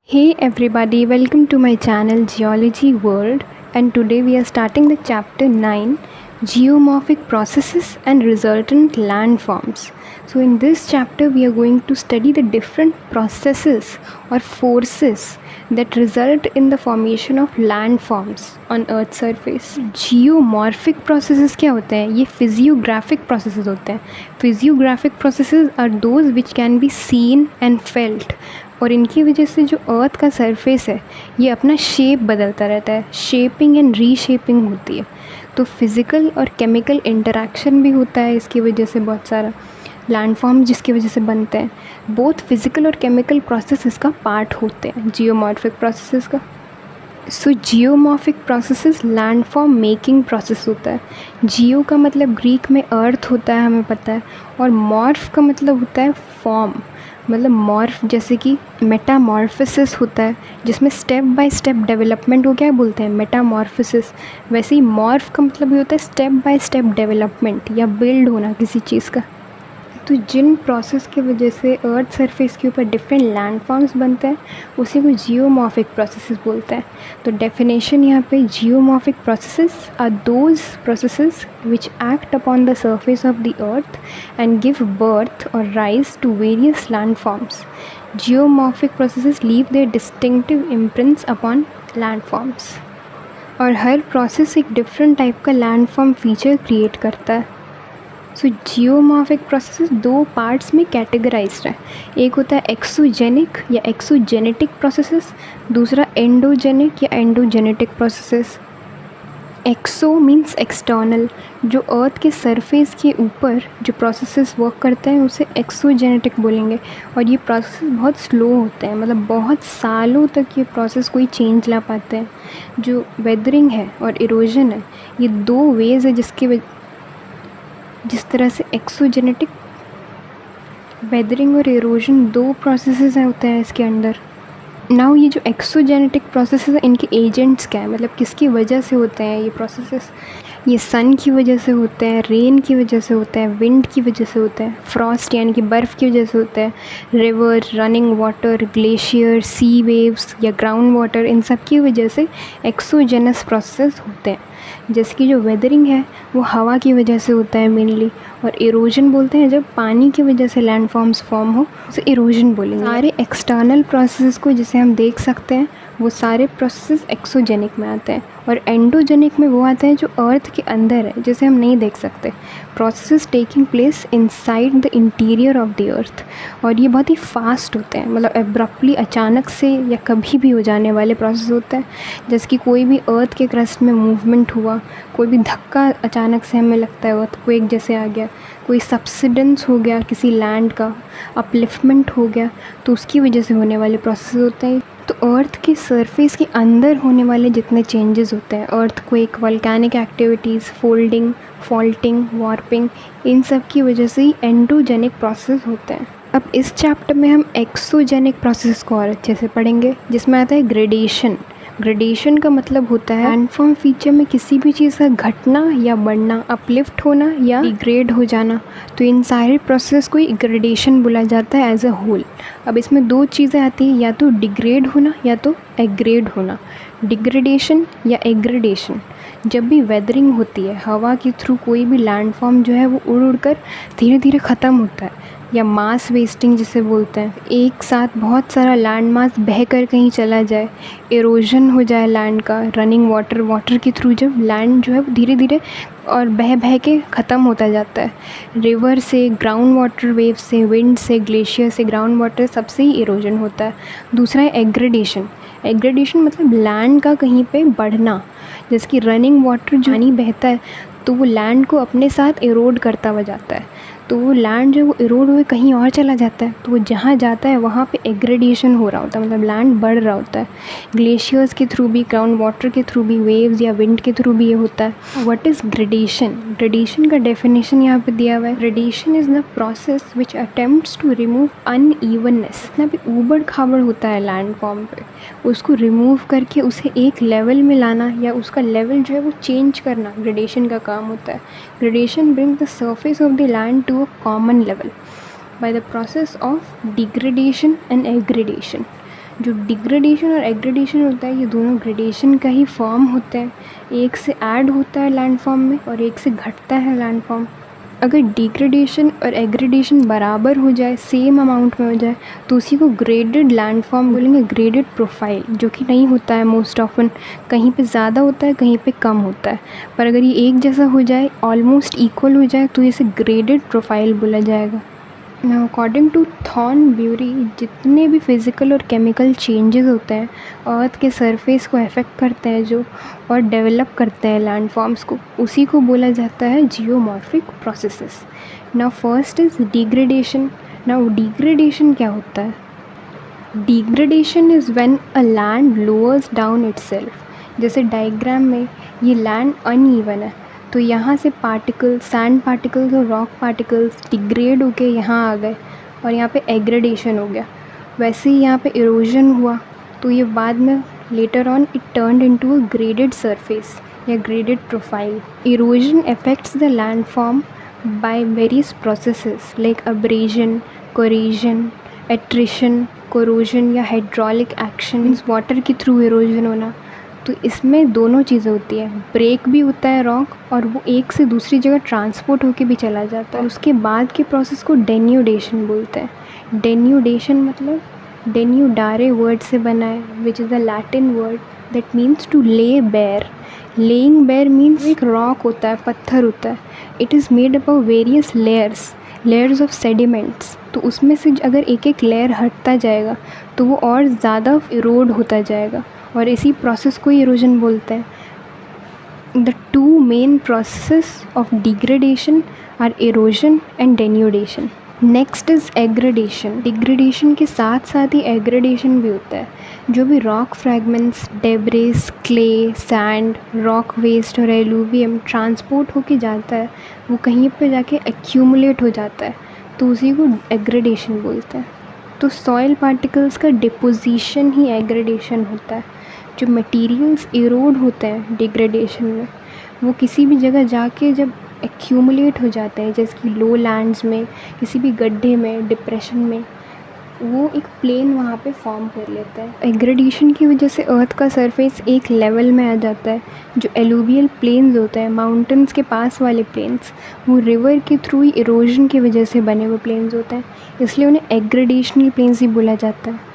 Hey everybody, welcome to my channel Geology World, and today we are starting the chapter 9, Geomorphic Processes and Resultant Landforms. So in this chapter we are going to study the different processes or forces that result in the formation of landforms on earth's surface. Geomorphic processes क्या होते हैं? ये physiographic processes होते हैं. Physiographic processes are those which can be seen and felt, और इनकी वजह से जो अर्थ का सरफेस है ये अपना शेप बदलता रहता है, शेपिंग एंड रीशेपिंग होती है. तो फिज़िकल और केमिकल इंटरेक्शन भी होता है इसकी वजह से, बहुत सारा लैंडफॉर्म जिसकी वजह से बनते हैं. बोथ फिज़िकल और केमिकल प्रोसेस इसका पार्ट होते हैं जियोमॉर्फिक प्रोसेसेस का. So geomorphic processes landform making process होता है. जियो का मतलब ग्रीक में अर्थ होता है, हमें पता है, और मॉर्फ का मतलब होता है फॉर्म. मतलब मॉर्फ जैसे कि मेटामॉर्फोसिस होता है जिसमें स्टेप बाय स्टेप डेवलपमेंट को क्या बोलते हैं, मेटामॉर्फोसिस. वैसे ही मॉर्फ का मतलब ये होता है स्टेप बाय स्टेप डेवलपमेंट या बिल्ड होना किसी चीज़ का. तो जिन प्रोसेस की वजह से अर्थ सरफेस के ऊपर डिफरेंट लैंडफॉर्म्स बनते हैं उसी को जियोमॉर्फिक प्रोसेसेस बोलते हैं. तो डेफिनेशन यहाँ पे, geomorphic processes are those processes which act upon the surface of the earth and give birth और rise to various landforms. Geomorphic processes leave their distinctive imprints upon landforms. और हर process एक different type का landform feature create करता है. So geomorphic processes दो parts में categorized है. एक होता है एक्सोजेनिक या एक्सोजेनेटिक प्रोसेसेस, दूसरा एंडोजेनिक या endogenetic processes. Exo means external, जो अर्थ के सरफेस के ऊपर जो प्रोसेसेस वर्क करते हैं उसे एक्सोजेनेटिक बोलेंगे. और ये प्रोसेस बहुत स्लो होते हैं, मतलब बहुत सालों तक ये प्रोसेस कोई चेंज ला पाते हैं. जो वेदरिंग है और इरोजन है ये दो वेज है जिस तरह से एक्सोजेनेटिक, वेदरिंग और इरोजन दो प्रोसेसेस होते हैं इसके अंदर. नाउ ये जो एक्सोजेनेटिक प्रोसेसेस हैं इनके एजेंट्स क्या है, मतलब किसकी वजह से होते हैं ये प्रोसेसेस. ये सन की वजह से होते हैं, रेन की वजह से होते हैं, विंड की वजह से होते हैं, फ्रॉस्ट यानी कि बर्फ़ की वजह से होते हैं, रिवर, रनिंग वाटर, ग्लेशियर, सी वेव्स या ग्राउंड वाटर, इन सब की वजह से एक्सोजेनस प्रोसेस होते हैं. जैसे कि जो वेदरिंग है वो हवा की वजह से होता है मेनली, और इरोजन बोलते हैं जब पानी की वजह से लैंडफॉर्म्स फॉर्म हो उसे इरोजन बोलेंगे. सारे एक्सटर्नल प्रोसेस को जिसे हम देख सकते हैं वो सारे प्रोसेस एक्सोजेनिक में आते हैं, और एंडोजेनिक में वो आते हैं जो अर्थ के अंदर है जिसे हम नहीं देख सकते. Process taking place inside the interior of the अर्थ, और ये बहुत ही फास्ट होते हैं, मतलब एब्रप्टली अचानक से या कभी भी हो जाने वाले प्रोसेस होते हैं. जैसे कि कोई भी अर्थ के क्रस्ट में मूवमेंट हुआ, कोई भी धक्का अचानक से हमें लगता है अर्थ क्वेक जैसे आ गया, कोई सब्सिडेंस हो गया किसी लैंड का, अपलिफ्टमेंट हो गया, तो उसकी वजह से होने वाले प्रोसेस होते हैं. तो अर्थ के सरफेस के अंदर होने वाले जितने चेंजेस होते हैं, earthquake, volcanic activities, folding, faulting, warping, इन सब की वजह से ही एंडोजेनिक प्रोसेस होते हैं. अब इस चैप्टर में हम एक्सोजेनिक प्रोसेस को और अच्छे से पढ़ेंगे, जिसमें आता है ग्रेडेशन. ग्रेडेशन का मतलब होता है लैंडफॉर्म फीचर में किसी भी चीज़ का घटना या बढ़ना, अपलिफ्ट होना या डिग्रेड हो जाना. तो इन सारे प्रोसेस को ग्रेडेशन बोला जाता है एज अ होल. अब इसमें दो चीज़ें आती हैं, या तो डिग्रेड होना या तो एग्रेड होना. डिग्रेडेशन या एग्रेडेशन, जब भी वेदरिंग होती है हवा के थ्रू कोई भी लैंडफॉर्म जो है वो उड़ उड़ कर धीरे धीरे ख़त्म होता है, या मास वेस्टिंग जिसे बोलते हैं. एक साथ बहुत सारा लैंड मास बह कर कहीं चला जाए, इरोजन हो जाए लैंड का, रनिंग वाटर के थ्रू जब लैंड जो है वो धीरे धीरे और बह बह के ख़त्म होता जाता है. रिवर से, ग्राउंड वाटर वेव से, विंड से, ग्लेशियर से, ग्राउंड वाटर, सबसे ही इरोजन होता है. दूसरा है एग्रेडेशन. एग्रेडेशन मतलब लैंड का कहीं पे बढ़ना. जैसे कि रनिंग वाटर जो पानी बहता है तो वो लैंड को अपने साथ इरोड करता हुआ जाता है, तो वो लैंड जो है वो इरोड हुए कहीं और चला जाता है, तो वो जहाँ जाता है वहाँ पे एग्रेडेशन हो रहा होता है, मतलब लैंड बढ़ रहा होता है. ग्लेशियर्स के थ्रू भी, ग्राउंड वाटर के थ्रू भी, वेव्स या विंड के थ्रू भी ये होता है. What is gradation? ग्रेडेशन का डेफिनेशन यहाँ पे दिया हुआ है. Gradation is the process which attempts to remove unevenness. जितना भी ऊबड़ खाबड़ होता है लैंडफॉर्म पे, उसको रिमूव करके उसे एक लेवल में लाना या उसका लेवल जो है वो चेंज करना ग्रेडेशन का काम होता है. Gradation bring the surface of the land to a common level by the process of degradation and aggradation. जो डिग्रेडेशन और एग्रेडेशन होता है ये दोनों ग्रेडेशन का ही फॉर्म होते हैं। एक से ऐड होता है लैंडफॉर्म में और एक से घटता है लैंडफॉर्म। अगर डिग्रेडेशन और एग्रेडेशन बराबर हो जाए, सेम अमाउंट में हो जाए, तो उसी को ग्रेडेड लैंडफॉर्म बोलेंगे, ग्रेडेड प्रोफाइल, जो कि नहीं होता है मोस्ट ऑफन। कहीं पे ज़्यादा होता है, कहीं पे कम होता है। पर अगर ये एक जैसा हो जाए, ऑलमोस्ट इक्वल हो जाए, तो इसे ग्रेडेड प्रोफाइल बोला जाएगा। नाउ अकॉर्डिंग टू थॉर्नब्यूरी, जितने भी फिज़िकल और केमिकल चेंजेस होते हैं अर्थ के सरफेस को अफेक्ट करते हैं जो, और डेवलप करते हैं लैंडफॉर्म्स को, उसी को बोला जाता है geomorphic processes. Now first is degradation. Now degradation क्या होता है? Degradation is when a land lowers down itself. जैसे डायग्राम में ये लैंड अनइवन है, तो यहाँ से पार्टिकल, सैंड पार्टिकल्स और रॉक पार्टिकल्स डिग्रेड होके यहाँ आ गए और यहाँ पे एग्रेडेशन हो गया। वैसे ही यहाँ पे इरोजन हुआ, तो ये बाद में later on it turned into a graded surface या graded profile. Erosion affects the landform by various processes like abrasion, corrasion, attrition, corrosion या हाइड्रोलिक एक्शन, मीन्स वाटर के थ्रू इरोजन होना। तो इसमें दोनों चीज़ें होती है, ब्रेक भी होता है रॉक और वो एक से दूसरी जगह ट्रांसपोर्ट होके भी चला जाता है। उसके बाद के प्रोसेस को डेन्यूडेशन बोलते हैं। डेन्यूडेशन मतलब डेन्यूडारे वर्ड से बना है, which is the Latin word that means to lay bare. Laying bare means एक रॉक होता है, पत्थर होता है। It is made up of various layers of sediments. तो उसमें से अगर एक एक लेयर हटता जाएगा तो वो और ज़्यादा इरोड होता जाएगा, और इसी प्रोसेस को इरोजन बोलते हैं। The two main process of degradation are erosion and denudation. Next is aggradation. Degradation के साथ साथ ही एग्रेडेशन भी होता है। जो भी rock fragments, debris, clay, sand, rock waste और एलुवियम ट्रांसपोर्ट होके जाता है, वो कहीं पे जाके एक्यूमुलेट हो जाता है, तो उसी को एग्रेडेशन बोलते हैं। तो सॉइल पार्टिकल्स का डिपोजिशन ही एग्रेडेशन होता है। जो मटेरियल्स इरोड होते हैं डिग्रेडेशन में, वो किसी भी जगह जाके जब एक्यूमुलेट हो जाते हैं, जैसे कि लो लैंड्स में, किसी भी गड्ढे में, डिप्रेशन में, वो एक प्लेन वहाँ पे फॉर्म कर लेता है। एग्रेडेशन की वजह से अर्थ का सरफेस एक लेवल में आ जाता है। जो एलुवियल प्लेन्स होते हैं, माउंटेन्स के पास वाले प्लेन्स, वो रिवर के थ्रू ही इरोजन की वजह से बने हुए प्लेन्स होते हैं, इसलिए उन्हें एग्रेडेशनल प्लेन्स ही बोला जाता है।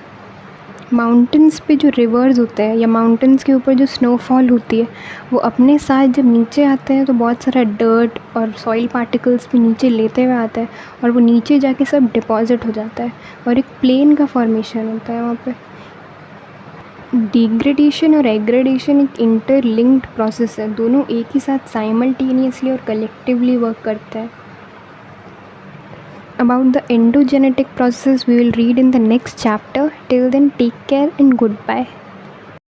माउंटेन्स पे जो रिवर्स होते हैं या माउंटेन्स के ऊपर जो स्नोफॉल होती है, वो अपने साथ जब नीचे आते हैं तो बहुत सारा डर्ट और सॉइल पार्टिकल्स भी नीचे लेते हुए आता है, और वो नीचे जाके सब डिपॉजिट हो जाता है और एक प्लेन का फॉर्मेशन होता है वहाँ पे। डिग्रेडेशन और एग्रेडेशन एक इंटरलिंक्ड प्रोसेस है, दोनों एक ही साथ साइमल्टेनियसली और कलेक्टिवली वर्क करते हैं। About the endogenetic process we will read in the next chapter. Till then, take care and goodbye.